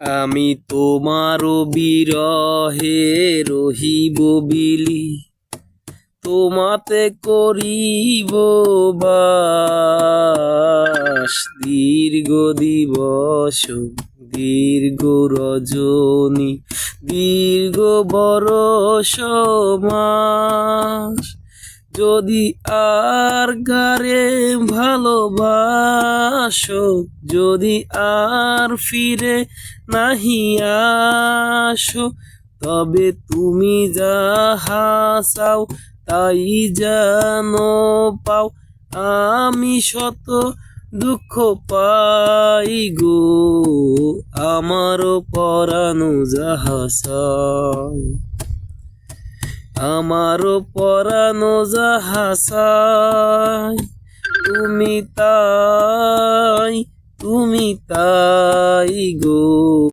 আমি তোমার বিরহে রহিব বিলি, তোমাতে করিব বাস। দীর্ঘ দিবস দীর্ঘ রজনী দীর্ঘ বরষ মাস, যদি আর গারে ভালোবাসো, যদি আর ফিরে নাহি আসো, তবে তুমি যাহা চাও তাই যেন পাও। আমি শত দুঃখ পাই গো, আমারও পরানো যাহা চায়, আমারও পরানো যাহা চায়। তুমি তাই, তুমি তাই গো।